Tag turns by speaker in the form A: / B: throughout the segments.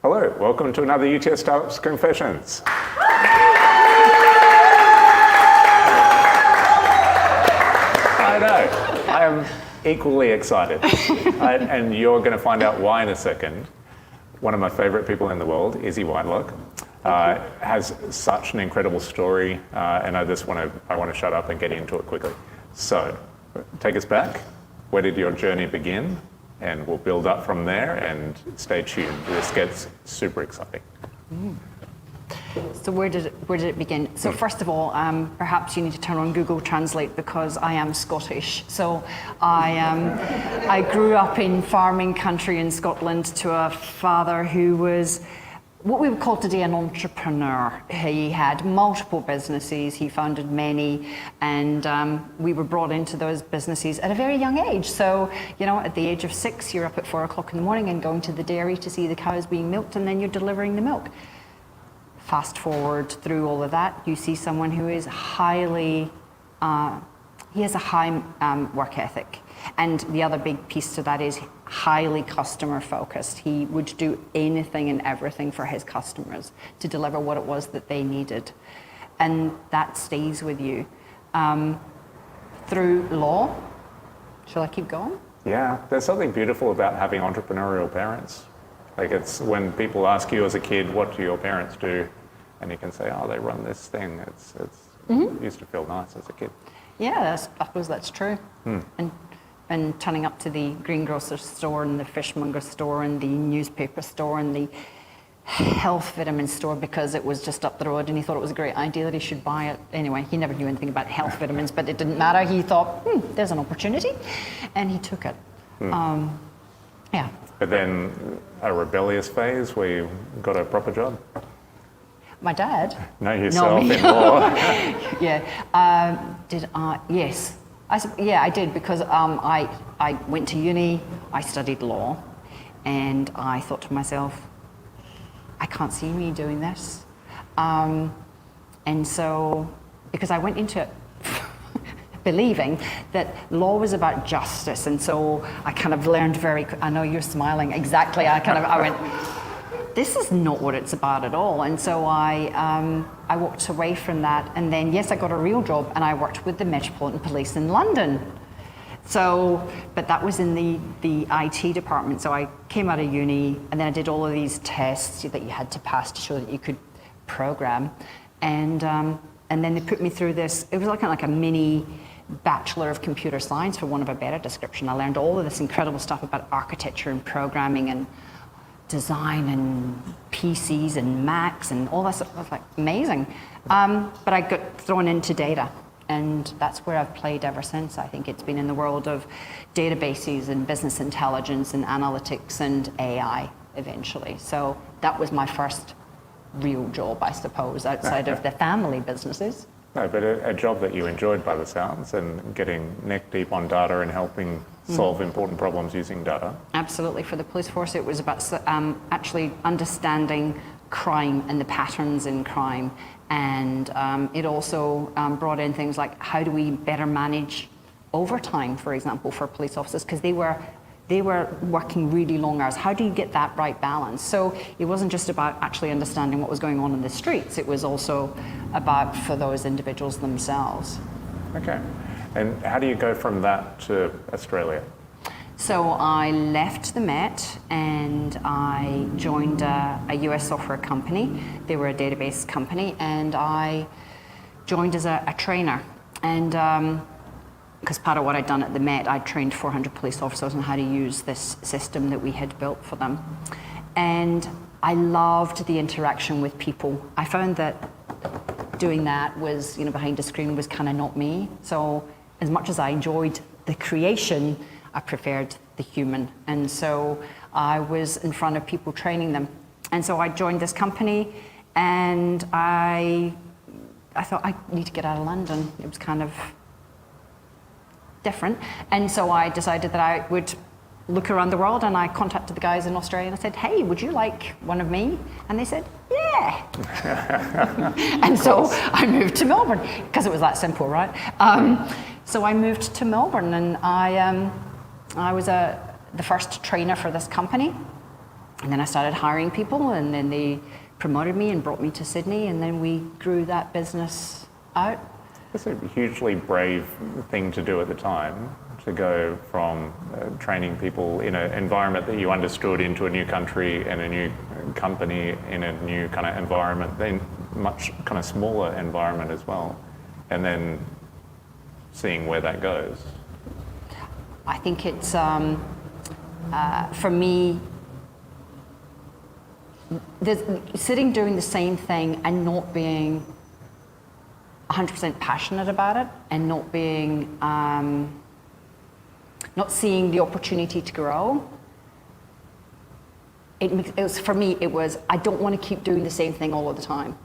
A: Hello, welcome to another UTS Startups Confessions. I know, I am equally excited. And you're going to find out why in a second. One of my favorite people in the world, Izzy Whitelock, has such an incredible story, and I want to shut up and get into it quickly. So, take us back. Where did your journey begin? And we'll build up from there, and stay tuned. This gets super exciting.
B: So where did it begin? So first of all, perhaps you need to turn on Google Translate because I am Scottish. So I grew up in farming country in Scotland to a father who was what we would call today an entrepreneur. He had multiple businesses, he founded many, and we were brought into those businesses at a very young age. So, you know, at the age of 6, you're up at 4 o'clock in the morning and going to the dairy to see the cows being milked, and then you're delivering the milk. Fast forward through all of that, you see someone who is he has a high work ethic. And the other big piece to that is highly customer focused. He would do anything and everything for his customers to deliver what it was that they needed. And that stays with you. Through law, shall I keep going?
A: Yeah, there's something beautiful about having entrepreneurial parents. Like, it's when people ask you as a kid, what do your parents do? And you can say, oh, they run this thing. It used to feel nice as a kid.
B: Yeah, I suppose that's true. And turning up to the greengrocer's store and the fishmonger store and the newspaper store and the health vitamin store because it was just up the road and he thought it was a great idea that he should buy it. Anyway, he never knew anything about health vitamins, but it didn't matter. He thought, there's an opportunity, and he took it. Yeah.
A: But then a rebellious phase where you got a proper job?
B: My dad?
A: No, yourself in law.
B: Yeah. Did I? Yes. I did, because I went to uni, I studied law, and I thought to myself, I can't see me doing this. And so, because I went into it believing that law was about justice, and so I kind of learned I know you're smiling, exactly, I went, this is not what it's about at all. And so I walked away from that, and then yes, I got a real job, and I worked with the Metropolitan Police in London. So, but that was in the IT department. So I came out of uni, and then I did all of these tests that you had to pass to show that you could program, and then they put me through this. It was like a mini Bachelor of Computer Science, for want of a better description. I learned all of this incredible stuff about architecture and programming and design and PCs and Macs and all that stuff. It was like amazing. But I got thrown into data, and that's where I've played ever since. I think it's been in the world of databases and business intelligence and analytics and AI eventually. So that was my first real job, I suppose, outside of the family businesses.
A: No, but a job that you enjoyed by the sounds, and getting neck deep on data and helping solve important problems using data.
B: Absolutely. For the police force, it was about actually understanding crime and the patterns in crime. And it also brought in things like, how do we better manage overtime, for example, for police officers, because they were working really long hours. How do you get that right balance? So it wasn't just about actually understanding what was going on in the streets. It was also about for those individuals themselves.
A: Okay. And how do you go from that to Australia?
B: So I left the Met and I joined a US software company. They were a database company, and I joined as a trainer. And because part of what I'd done at the Met, I'd trained 400 police officers on how to use this system that we had built for them. And I loved the interaction with people. I found that doing that was, behind a screen was kind of not me. So as much as I enjoyed the creation, I preferred the human. And so I was in front of people training them. And so I joined this company, and I thought, I need to get out of London. It was kind of different. And so I decided that I would look around the world, and I contacted the guys in Australia and I said, hey, would you like one of me? And they said, yeah. And so I moved to Melbourne, because it was that simple, right? So I moved to Melbourne, and I was the first trainer for this company. And then I started hiring people, and then they promoted me and brought me to Sydney, and then we grew that business out.
A: It's a hugely brave thing to do at the time, to go from training people in an environment that you understood into a new country and a new company in a new kind of environment, then much kind of smaller environment as well, and then seeing where that goes.
B: I think it's, for me, sitting doing the same thing and not being 100% passionate about it, and not being, not seeing the opportunity to grow. It was, for me, it was, I don't want to keep doing the same thing all of the time.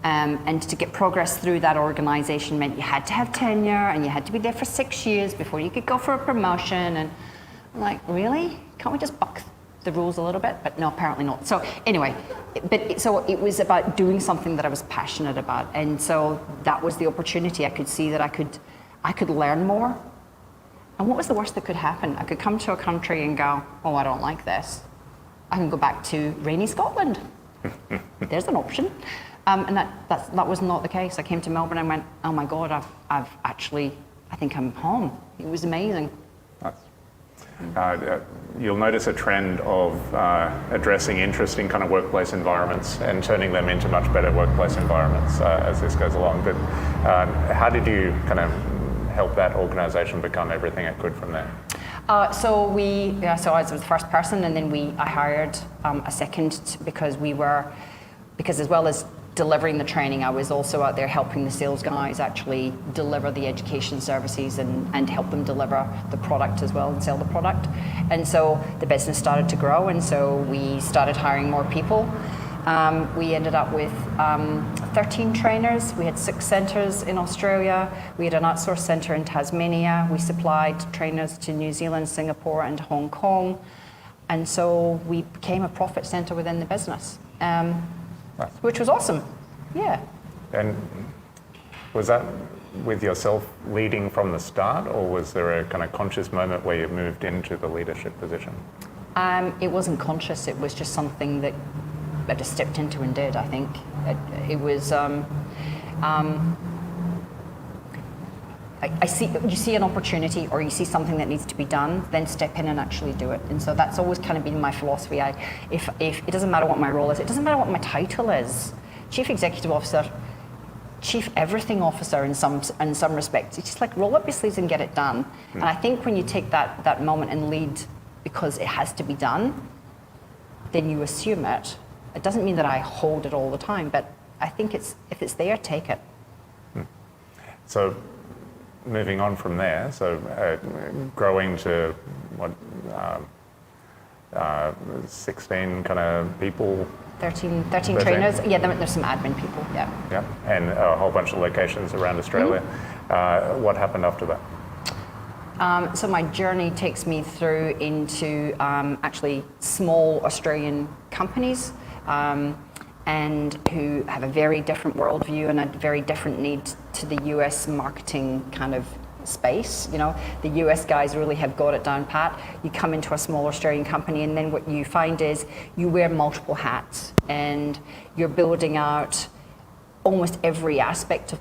B: And to get progress through that organization meant you had to have tenure, and you had to be there for 6 years before you could go for a promotion. And I'm like, really? Can't we just buck the rules a little bit? But no, apparently not. So anyway, so it was about doing something that I was passionate about. And so that was the opportunity. I could see that I could learn more. And what was the worst that could happen? I could come to a country and go, oh, I don't like this. I can go back to rainy Scotland. There's an option. And that was not the case. I came to Melbourne and went, oh my God, I've actually, I think I'm home. It was amazing.
A: You'll notice a trend of addressing interesting kind of workplace environments and turning them into much better workplace environments as this goes along. But how did you kind of help that organisation become everything it could from there?
B: So I was the first person, and then I hired a second because as well as delivering the training, I was also out there helping the sales guys actually deliver the education services and help them deliver the product as well and sell the product. And so the business started to grow, and so we started hiring more people. We ended up with 13 trainers. We had 6 centres in Australia. We had an outsourced centre in Tasmania. We supplied trainers to New Zealand, Singapore and Hong Kong. And so we became a profit centre within the business. Which was awesome, yeah. And
A: was that with yourself leading from the start, or was there a kind of conscious moment where you moved into the leadership position?
B: It wasn't conscious, it was just something that I just stepped into and did, I think. It was, you see an opportunity or you see something that needs to be done, then step in and actually do it. And so that's always kind of been my philosophy. If it doesn't matter what my role is, it doesn't matter what my title is. Chief Executive Officer, Chief Everything Officer in some respects. It's just like roll up your sleeves and get it done. And I think when you take that moment and lead because it has to be done, then you assume it. It doesn't mean that I hold it all the time, but I think if it's there, take it.
A: So moving on from there, so growing to what, 16 kind of people?
B: 13 trainers. Yeah, there's some admin people, yeah.
A: Yeah, and a whole bunch of locations around Australia. What happened after that?
B: So my journey takes me through into actually small Australian companies and who have a very different worldview and a very different need to the US marketing kind of space. You know, the US guys really have got it down pat. You come into a small Australian company and then what you find is you wear multiple hats and you're building out almost every aspect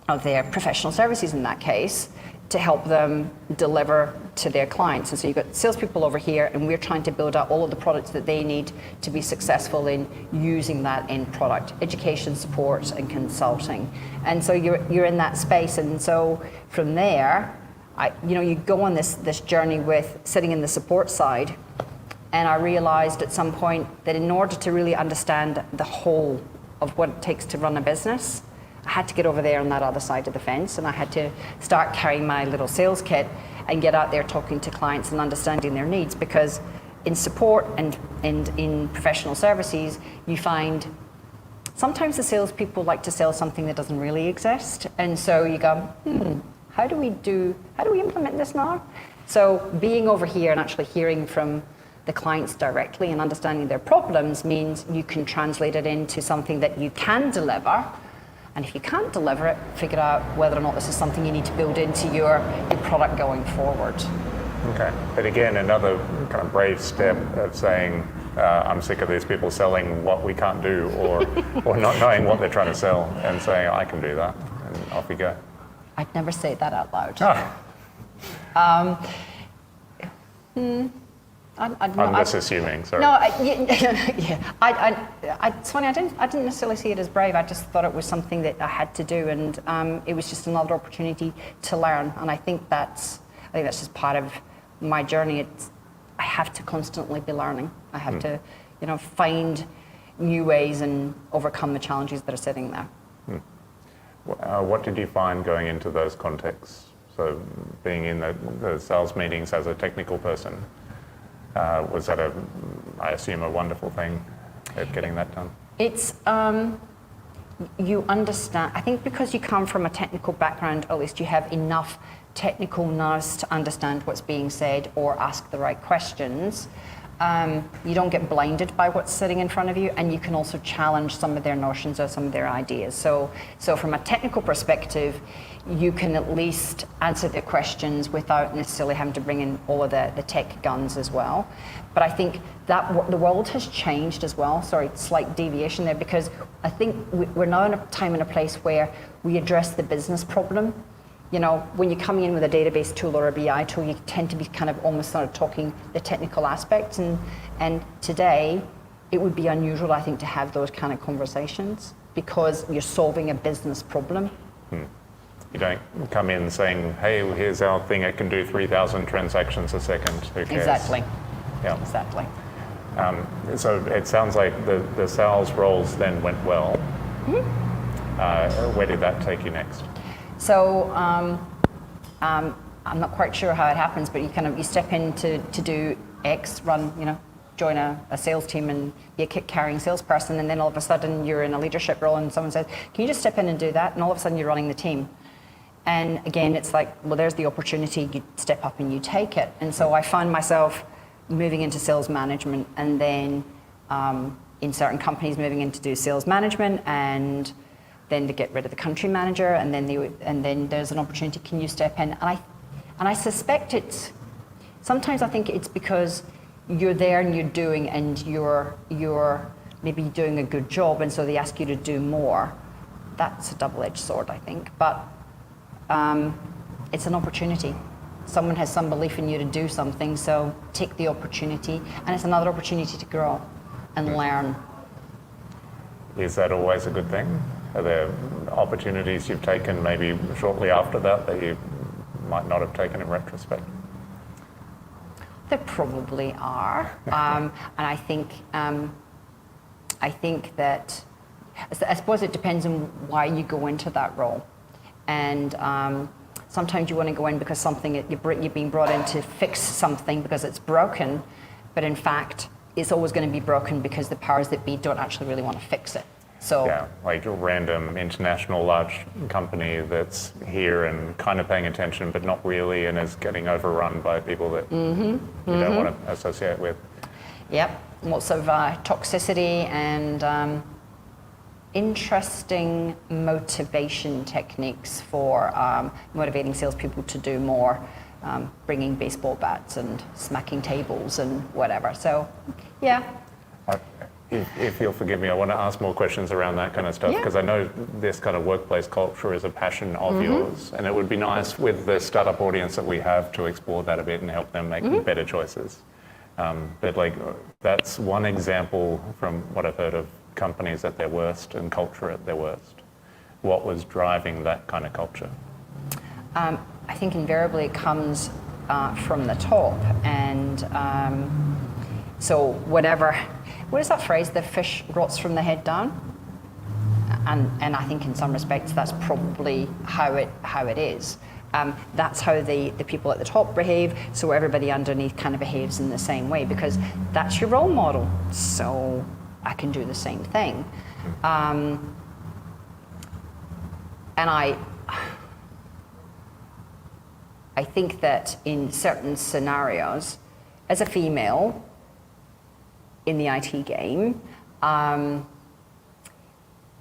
B: of their professional services in that case to help them deliver to their clients. And so you've got salespeople over here and we're trying to build out all of the products that they need to be successful in using that end product, education, support and consulting. And so you're in that space. And so from there, you go on this journey with sitting in the support side. And I realized at some point that in order to really understand the whole of what it takes to run a business, I had to get over there on that other side of the fence, and I had to start carrying my little sales kit and get out there talking to clients and understanding their needs, because in support and in professional services, you find sometimes the salespeople like to sell something that doesn't really exist. And so you go, how do we implement this now? So being over here and actually hearing from the clients directly and understanding their problems means you can translate it into something that you can deliver. And if you can't deliver it, figure out whether or not this is something you need to build into your product going forward.
A: Okay, but again, another kind of brave step of saying, I'm sick of these people selling what we can't do, or not knowing what they're trying to sell, and saying, I can do that, and off you go.
B: I'd never say that out loud.
A: I'm just assuming, sorry.
B: No, it's funny, I didn't necessarily see it as brave. I just thought it was something that I had to do, and it was just another opportunity to learn. And I think that's just part of my journey. I have to constantly be learning. I have to, find new ways and overcome the challenges that are sitting there.
A: What did you find going into those contexts? So being in the sales meetings as a technical person, was that I assume, a wonderful thing at getting that done?
B: It's, you understand, I think because you come from a technical background, at least you have enough technical nous to understand what's being said or ask the right questions. You don't get blinded by what's sitting in front of you, and you can also challenge some of their notions or some of their ideas. So from a technical perspective, you can at least answer their questions without necessarily having to bring in all of the tech guns as well. But I think that the world has changed as well. Sorry, slight deviation there, because I think we're now in a time and a place where we address the business problem. When you're coming in with a database tool or a BI tool, you tend to be kind of almost sort of talking the technical aspects. And today, it would be unusual, I think, to have those kind of conversations because you're solving a business problem.
A: You don't come in saying, hey, here's our thing, it can do 3,000 transactions a second. Who cares?
B: Exactly.
A: Yeah.
B: Exactly.
A: So it sounds like the sales roles then went well. Where did that take you next?
B: So I'm not quite sure how it happens, but you step in to do X, join a sales team and be a kick-carrying salesperson, and then all of a sudden you're in a leadership role and someone says, can you just step in and do that? And all of a sudden you're running the team. And again, it's like, well, there's the opportunity, you step up and you take it. And so I find myself moving into sales management, and then in certain companies moving in to do sales management, and then to get rid of the country manager, and then there's an opportunity, can you step in? And I suspect sometimes I think it's because you're there and you're doing, and you're maybe doing a good job, and so they ask you to do more. That's a double-edged sword, I think, but it's an opportunity. Someone has some belief in you to do something, so take the opportunity, and it's another opportunity to grow and learn.
A: Is that always a good thing? Are there opportunities you've taken maybe shortly after that you might not have taken in retrospect?
B: There probably are, and I think that I suppose it depends on why you go into that role, and sometimes you want to go in because you're being brought in to fix something because it's broken, but in fact it's always going to be broken because the powers that be don't actually really want to fix it. So
A: yeah, like a random international large company that's here and kind of paying attention, but not really, and is getting overrun by people that you don't want to associate with. Yep,
B: lots of toxicity and interesting motivation techniques for motivating salespeople to do more, bringing baseball bats and smacking tables and whatever. So, yeah.
A: If you'll forgive me, I want to ask more questions around that kind of stuff, because I know this kind of workplace culture is a passion of yours, and it would be nice with the startup audience that we have to explore that a bit and help them make better choices. But that's one example from what I've heard of companies at their worst and culture at their worst. What was driving that kind of culture?
B: I think invariably it comes from the top, and so what is that phrase? The fish rots from the head down, and I think in some respects that's probably how it is. That's how the people at the top behave, so everybody underneath kind of behaves in the same way, because that's your role model. So I can do the same thing, and I think that in certain scenarios, as a female in the IT game,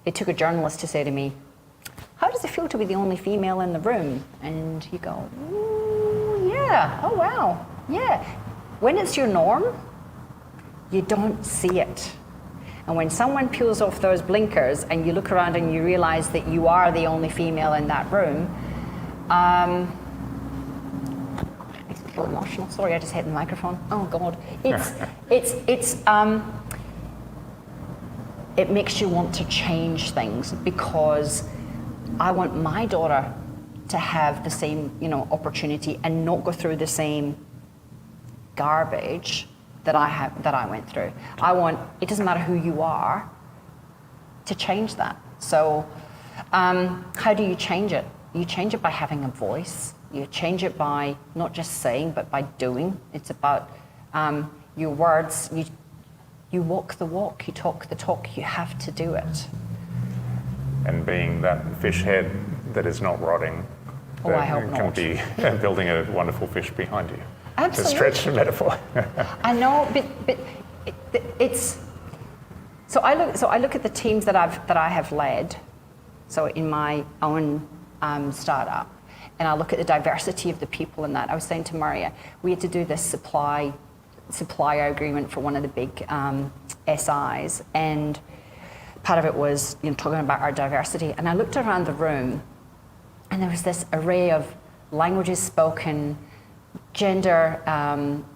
B: it took a journalist to say to me, how does it feel to be the only female in the room? And you go, ooh, yeah, oh wow, yeah. When it's your norm, you don't see it. And when someone peels off those blinkers and you look around and you realize that you are the only female in that room, makes me feel emotional. Sorry, I just hit the microphone. Oh God, it makes you want to change things, because I want my daughter to have the same, opportunity and not go through the same garbage that I went through. I want, it doesn't matter who you are, to change that. So how do you change it? You change it by having a voice. You change it by not just saying, but by doing. It's about your words. You walk the walk, you talk the talk, you have to do it.
A: And being that fish head that is not rotting,
B: Oh, I hope
A: can
B: not.
A: be building a wonderful fish behind you.
B: Absolutely.
A: To stretch the metaphor.
B: I know, but it's so I look at the teams that I have led, so in my own startup, and I look at the diversity of the people in that. I was saying to Maria, we had to do this supplier agreement for one of the big SIs, and part of it was talking about our diversity. And I looked around the room, and there was this array of languages spoken, gender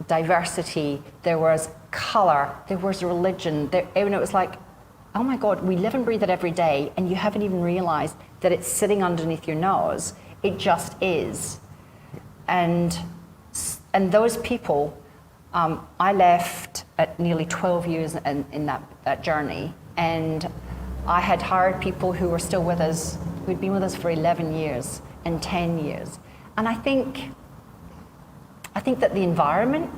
B: diversity, there was color, there was religion, it was like, oh my God, we live and breathe it every day, and you haven't even realized that it's sitting underneath your nose. It just is. And those people, I left at nearly 12 years in that journey, and I had hired people who were still with us, who'd been with us for 11 years and 10 years. And I think that the environment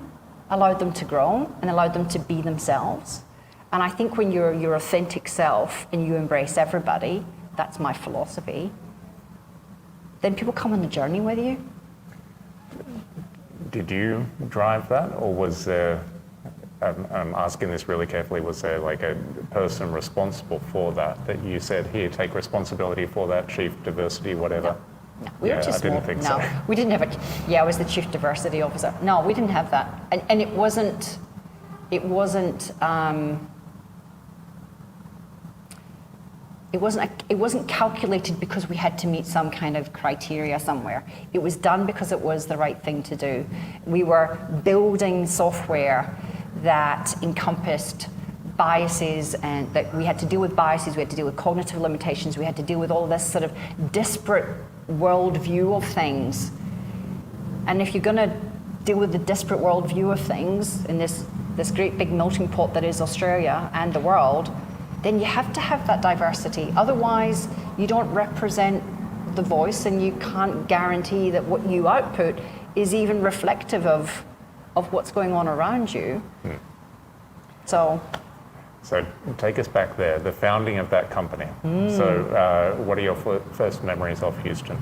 B: allowed them to grow and allowed them to be themselves. And I think when you're your authentic self and you embrace everybody, that's my philosophy, then people come on the journey with you.
A: Did you drive that, or was there, I'm asking this really carefully, was there like a person responsible for that you said, here, take responsibility for that, chief diversity, whatever?
B: No, we were just
A: I didn't think so.
B: We didn't have it. Yeah, I was the chief diversity officer. No, we didn't have that, and it wasn't calculated because we had to meet some kind of criteria somewhere. It was done because it was the right thing to do. We were building software that encompassed biases, and that we had to deal with biases, we had to deal with cognitive limitations, we had to deal with all this sort of disparate worldview of things. And if you're going to deal with the disparate worldview of things in this great big melting pot that is Australia and the world, then you have to have that diversity. Otherwise, you don't represent the voice, and you can't guarantee that what you output is even reflective of what's going on around you. So
A: take us back there, the founding of that company. So what are your first memories of Houston?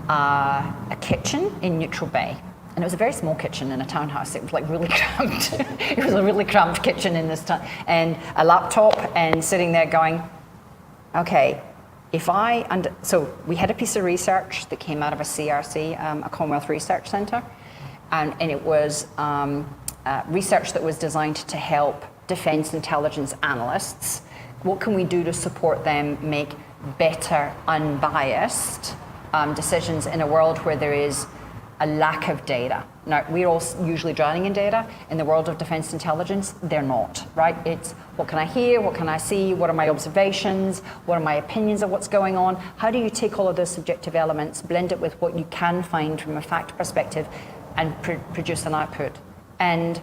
B: A kitchen in Neutral Bay. And it was a very small kitchen in a townhouse. It was like really cramped. It was a really cramped kitchen in this town. And a laptop, and sitting there going, okay, so we had a piece of research that came out of a CRC, a Commonwealth Research Centre. And it was research that was designed to help defence intelligence analysts. What can we do to support them make better, unbiased decisions in a world where there is a lack of data? Now, we're all usually drowning in data. In the world of defence intelligence, they're not, right? It's what can I hear, what can I see, what are my observations, what are my opinions of what's going on? How do you take all of those subjective elements, blend it with what you can find from a fact perspective, and produce an output? And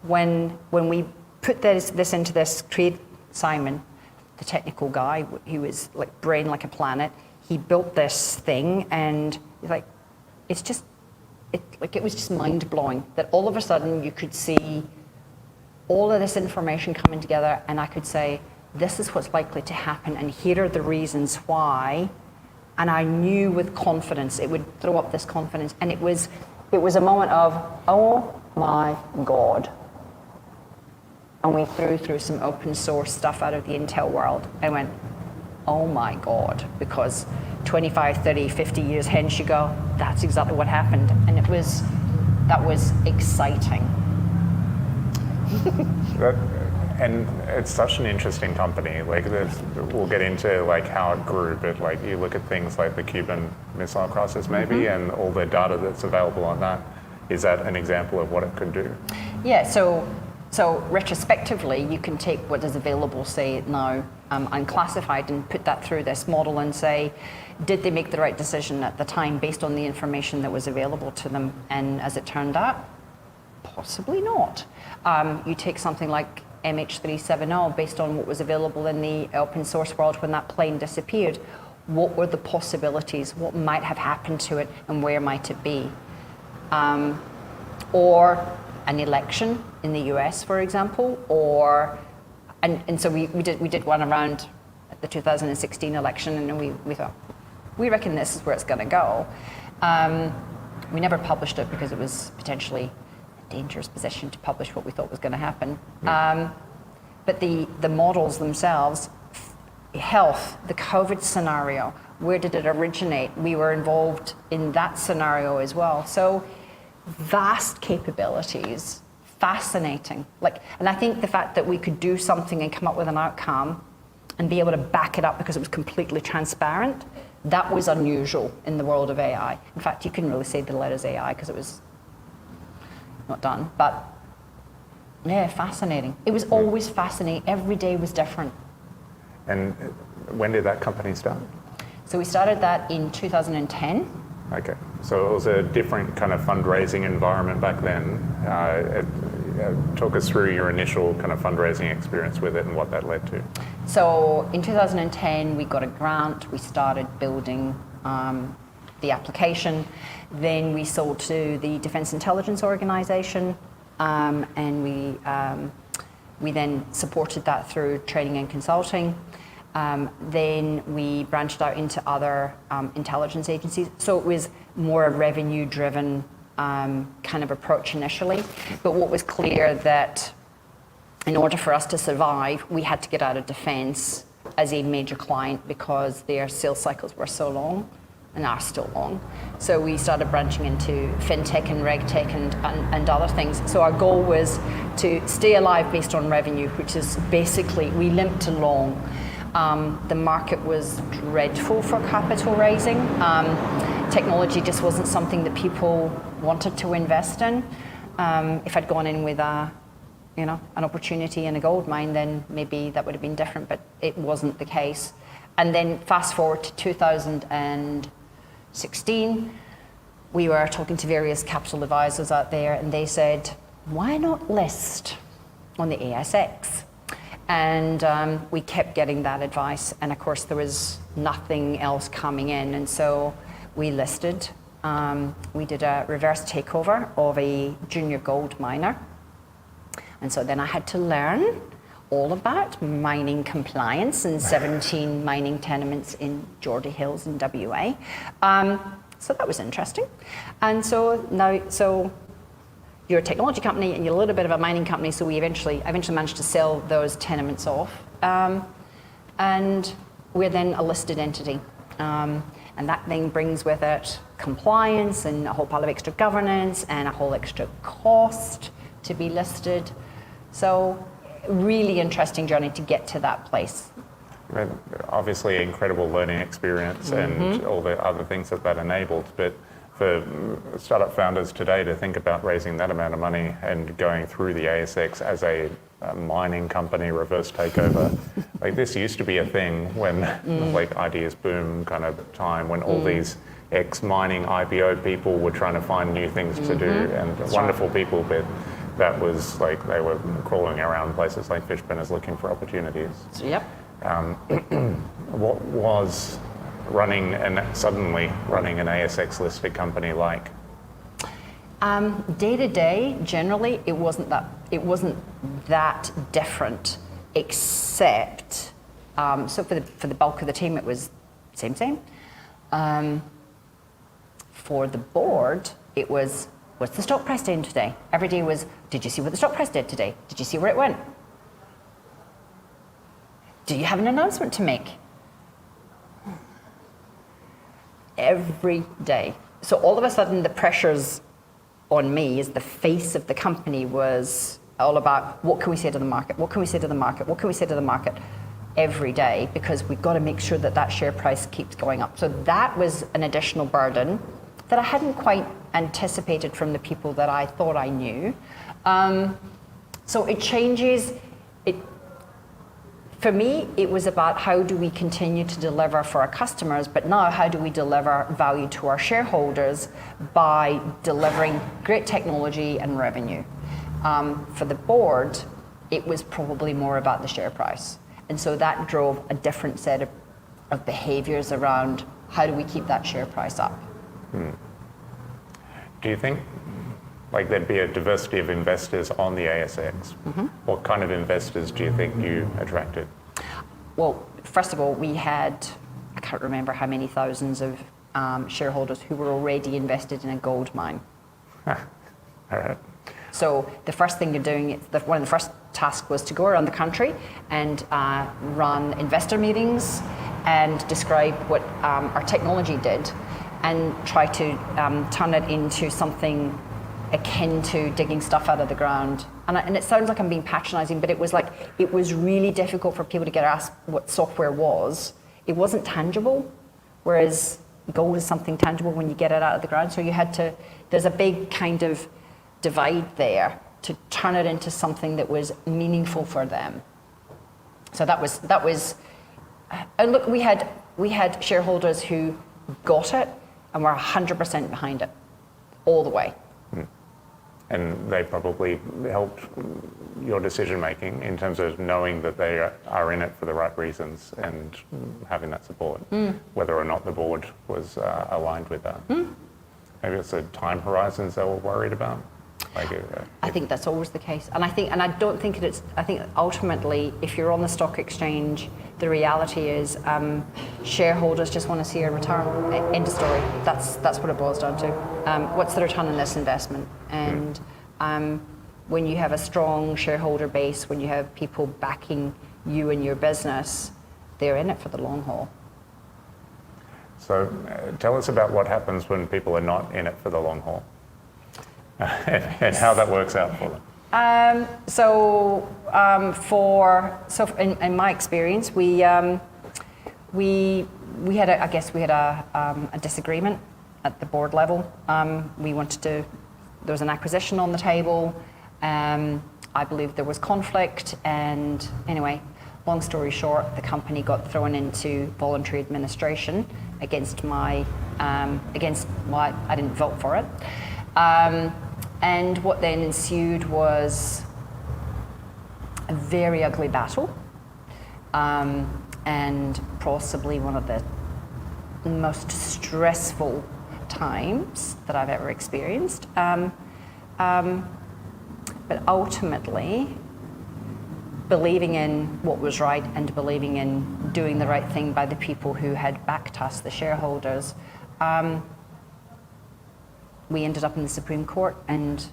B: when we put this into this, Simon, the technical guy, who was like brain like a planet, he built this thing, and like, it was just mind-blowing that all of a sudden you could see all of this information coming together, and I could say, this is what's likely to happen, and here are the reasons why. And I knew with confidence, it would throw up this confidence, and it was a moment of, oh my God. And we threw some open source stuff out of the Intel world. I went, oh my God, because 25, 30, 50 years hence you go, that's exactly what happened. And that was exciting.
A: And it's such an interesting company. Like, we'll get into like how it grew, but like you look at things like the Cuban Missile Crisis, maybe, and all the data that's available on that. Is that an example of what it could do?
B: Yeah. So retrospectively, you can take what is available, say now, unclassified, and put that through this model and say, did they make the right decision at the time based on the information that was available to them? And as it turned out, possibly not. You take something like MH370, based on what was available in the open source world when that plane disappeared. What were the possibilities? What might have happened to it, and where might it be? Or an election in the US, for example, and so we did one around the 2016 election, and we thought, we reckon this is where it's going to go. We never published it because it was potentially dangerous position to publish what we thought was going to happen. But the models themselves, health, the COVID scenario, where did it originate? We were involved in that scenario as well. So vast capabilities, fascinating. And I think the fact that we could do something and come up with an outcome and be able to back it up because it was completely transparent, that was unusual in the world of AI. In fact, you couldn't really say the letters AI because it was not done, but yeah, fascinating. It was always fascinating. Every day was different.
A: And when did that company start?
B: So we started that in 2010.
A: Okay, so it was a different kind of fundraising environment back then. Talk us through your initial kind of fundraising experience with it and what that led to.
B: So in 2010, we got a grant. We started building the application. Then we sold to the Defence Intelligence Organisation, and we then supported that through training and consulting. Then we branched out into other intelligence agencies. So it was more a revenue-driven kind of approach initially. But what was clear that in order for us to survive, we had to get out of defence as a major client because their sales cycles were so long and are still long. So we started branching into fintech and regtech and other things. So our goal was to stay alive based on revenue, which is basically, we limped along. The market was dreadful for capital raising. Technology just wasn't something that people wanted to invest in. If I'd gone in with an opportunity in a gold mine, then maybe that would have been different, but it wasn't the case. And then fast forward to 2016, we were talking to various capital advisors out there, and they said, why not list on the ASX? And we kept getting that advice, and of course there was nothing else coming in, and so we listed. We did a reverse takeover of a junior gold miner, and so then I had to learn all about mining compliance and 17 mining tenements in Geordie Hills in WA. So that was interesting. And so now, you're a technology company and you're a little bit of a mining company, so I eventually managed to sell those tenements off. And we're then a listed entity. And that then brings with it compliance and a whole pile of extra governance and a whole extra cost to be listed. So really interesting journey to get to that place.
A: Obviously, incredible learning experience and all the other things that enabled, but for startup founders today to think about raising that amount of money and going through the ASX as a mining company reverse takeover, like this used to be a thing when like ideas boom kind of time when all these ex-mining IPO people were trying to find new things to do, and wonderful people, but that was like they were crawling around places like fish spinners looking for opportunities.
B: Yep.
A: What was suddenly running an ASX listed company like?
B: Day to day, generally, it wasn't that different, except so for the bulk of the team, it was same. For the board, it was, what's the stock price doing today? Every day was, did you see what the stock price did today? Did you see where it went? Do you have an announcement to make? Every day. So all of a sudden the pressures on me as the face of the company was all about what can we say to the market, what can we say to the market, what can we say to the market every day, because we've got to make sure that that share price keeps going up. So that was an additional burden that I hadn't quite anticipated from the people that I thought I knew. So it changes. For me, it was about how do we continue to deliver for our customers, but now how do we deliver value to our shareholders by delivering great technology and revenue. For the board, it was probably more about the share price. And so that drove a different set of behaviors around how do we keep that share price up.
A: Do you think there'd be a diversity of investors on the ASX? Mm-hmm. What kind of investors do you think you attracted?
B: Well, first of all, we had, I can't remember how many thousands of shareholders who were already invested in a gold mine.
A: All right.
B: So the first thing you're doing, one of the first tasks was to go around the country and run investor meetings and describe what our technology did and try to turn it into something akin to digging stuff out of the ground. And it sounds like I'm being patronizing, but it was really difficult for people to get asked what software was. It wasn't tangible, whereas gold is something tangible when you get it out of the ground. So there's a big kind of divide there to turn it into something that was meaningful for them. So that was, and look, we had shareholders who got it and were 100% behind it all the way.
A: And they probably helped your decision making in terms of knowing that they are in it for the right reasons and having that support, whether or not the board was aligned with that. Maybe it's the time horizons they were worried about.
B: I think that's always the case, and I think ultimately, if you're on the stock exchange, the reality is shareholders just want to see a return. End of story. That's what it boils down to. What's the return on this investment? And when you have a strong shareholder base, when you have people backing you and your business, they're in it for the long haul.
A: So tell us about what happens when people are not in it for the long haul. And how that works out for them. In my experience, we had a disagreement at the board level. There was an acquisition on the table. I believe there was conflict, and anyway, long story short, the company got thrown into voluntary administration against why I didn't vote for it. And what then ensued was a very ugly battle, and possibly one of the most stressful times that I've ever experienced. But ultimately, believing in what was right and believing in doing the right thing by the people who had backed us, the shareholders, we ended up in the Supreme Court, and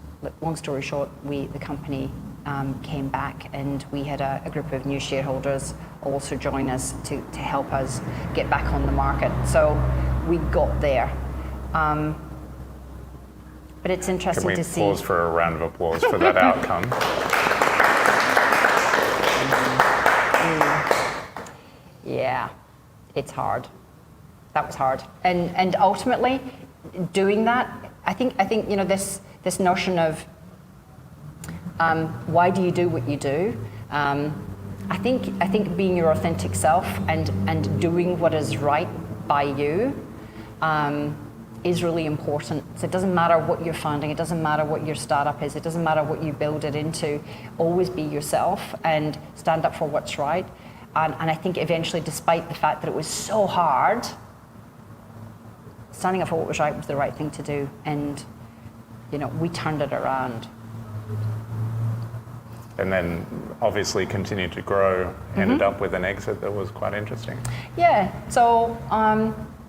A: long story short, the company came back, and we had a group of new shareholders also join us to help us get back on the market. So we got there. But it's interesting to see. Can we pause for a round of applause for that outcome?
B: Yeah, it's hard. That was hard, and ultimately, doing that, I think this notion of why do you do what you do? I think being your authentic self and doing what is right by you is really important. So it doesn't matter what you're founding, it doesn't matter what your startup is, it doesn't matter what you build it into. Always be yourself and stand up for what's right. And I think eventually, despite the fact that it was so hard, standing up for what was right was the right thing to do, and we turned it around.
A: And then obviously continued to grow, ended up with an exit that was quite interesting.
B: Yeah, so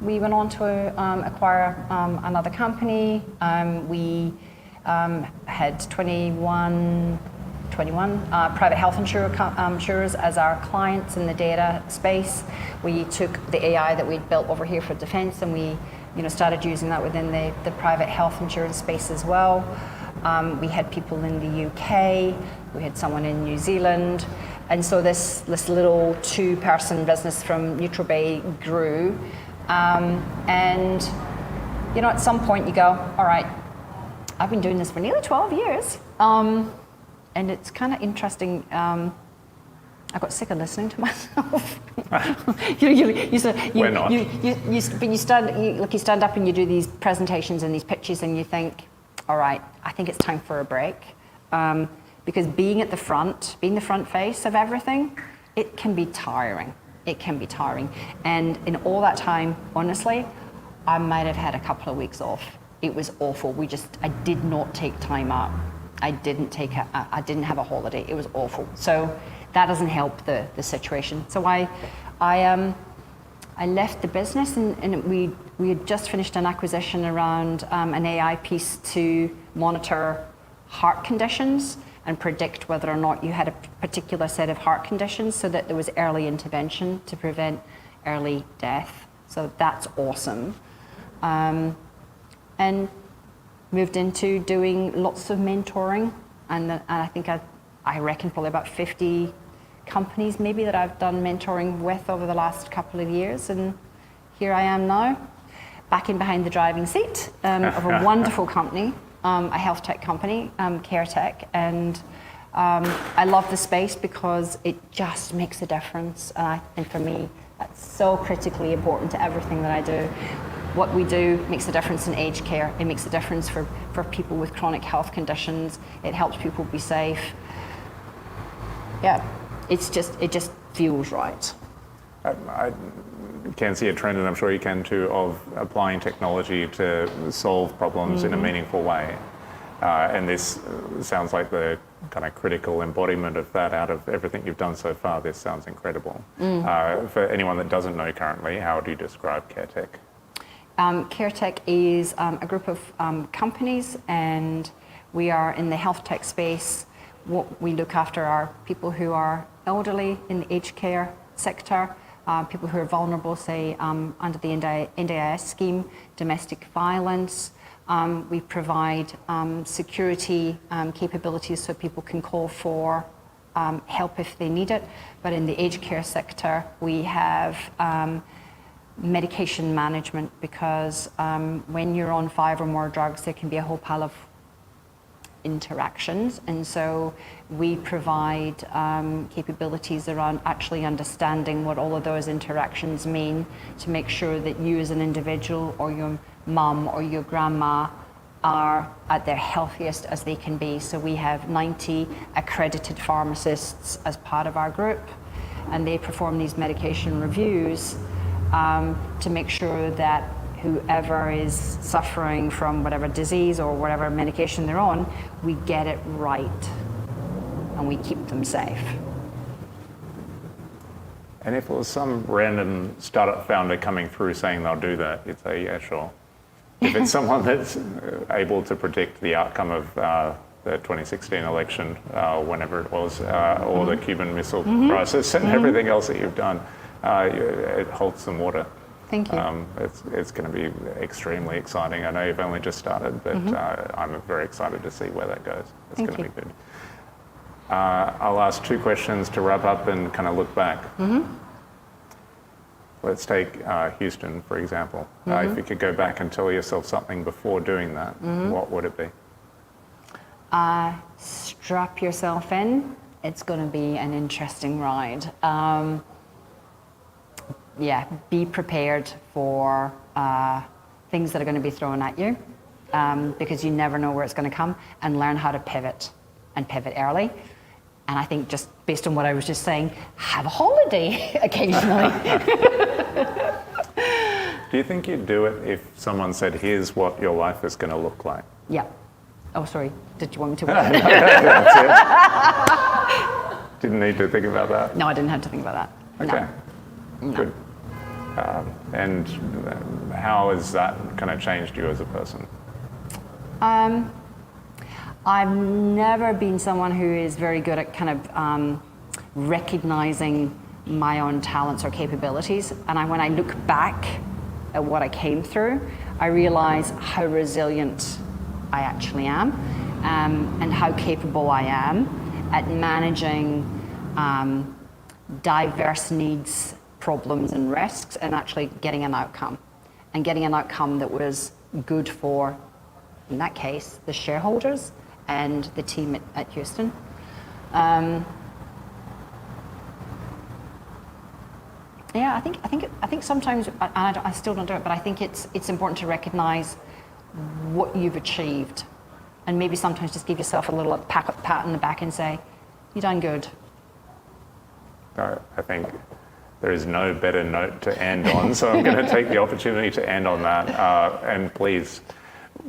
B: we went on to acquire another company. We had 21 private health insurers as our clients in the data space. We took the AI that we'd built over here for defense, and we started using that within the private health insurance space as well. We had people in the UK, we had someone in New Zealand, and so this little 2-person business from Neutral Bay grew. And you know, at some point you go, all right, I've been doing this for nearly 12 years, and it's kind of interesting. I got sick of listening to myself.
A: We're not.
B: But you stand up and you do these presentations and these pitches, and you think, all right, I think it's time for a break, because being at the front, being the front face of everything, it can be tiring. It can be tiring, and in all that time, honestly, I might have had a couple of weeks off. It was awful. I did not take time out. I didn't have a holiday. It was awful. So that doesn't help the situation. So I left the business, and we had just finished an acquisition around an AI piece to monitor heart conditions and predict whether or not you had a particular set of heart conditions, so that there was early intervention to prevent early death. So that's awesome. And moved into doing lots of mentoring, and I think I reckon probably about 50 companies maybe that I've done mentoring with over the last couple of years, and here I am now, back in behind the driving seat of a wonderful company, a health tech company, CareTech, and I love the space because it just makes a difference, and for me that's so critically important to everything that I do. What we do makes a difference in aged care. It makes a difference for people with chronic health conditions. It helps people be safe. Yeah, it just feels right.
A: I can see a trend, and I'm sure you can too, of applying technology to solve problems in a meaningful way. And this sounds like the kind of critical embodiment of that out of everything you've done so far. This sounds incredible. For anyone that doesn't know currently, how do you describe CareTech?
B: CareTech is a group of companies, and we are in the health tech space. What we look after are people who are elderly in the aged care sector, people who are vulnerable, say, under the NDIS scheme, domestic violence. We provide security capabilities so people can call for help if they need it. But in the aged care sector, we have medication management, because when you're on 5 or more drugs, there can be a whole pile of interactions, and so we provide capabilities around actually understanding what all of those interactions mean, to make sure that you as an individual, or your mum or your grandma, are at their healthiest as they can be. So we have 90 accredited pharmacists as part of our group, and they perform these medication reviews to make sure that whoever is suffering from whatever disease or whatever medication they're on, we get it right and we keep them safe.
A: And if it was some random startup founder coming through saying they'll do that, you'd say, yeah, sure. If it's someone that's able to predict the outcome of the 2016 election, whenever it was, or the Cuban Missile Crisis and everything else that you've done, it holds some water.
B: Thank you.
A: It's going to be extremely exciting. I know you've only just started, but I'm very excited to see where that goes. It's going to be good. I'll ask 2 questions to wrap up and kind of look back. Let's take Houston, for example. If you could go back and tell yourself something before doing that, what would it be?
B: Strap yourself in. It's going to be an interesting ride. Yeah, be prepared for things that are going to be thrown at you, because you never know where it's going to come, and learn how to pivot, and pivot early. And I think, just based on what I was just saying, have a holiday occasionally.
A: Do you think you'd do it if someone said, here's what your life is going to look like?
B: Yeah. Oh, sorry. Did you want me to?
A: No, that's it. Didn't need to think about that?
B: No, I didn't have to think about that.
A: Okay.
B: No.
A: Good. And how has that kind of changed you as a person?
B: I've never been someone who is very good at kind of recognizing my own talents or capabilities. And when I look back at what I came through, I realize how resilient I actually am. and how capable I am at managing diverse needs, problems and risks, and actually getting an outcome. And getting an outcome that was good for, in that case, the shareholders and the team at Houston. Yeah, I think sometimes, and I still don't do it, but I think it's important to recognize what you've achieved, and maybe sometimes just give yourself a little pat on the back and say, "You've done good."
A: I think there is no better note to end on, so I'm going to take the opportunity to end on that. And please,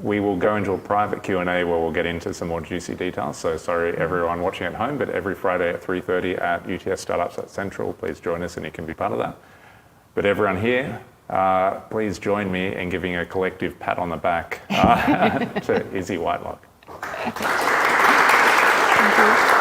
A: we will go into a private Q&A where we'll get into some more juicy details. So sorry everyone watching at home, but every Friday at 3:30 at UTS Startups at Central, please join us and you can be part of that. But everyone here, please join me in giving a collective pat on the back to Izzy Whitelock.
B: Thank you.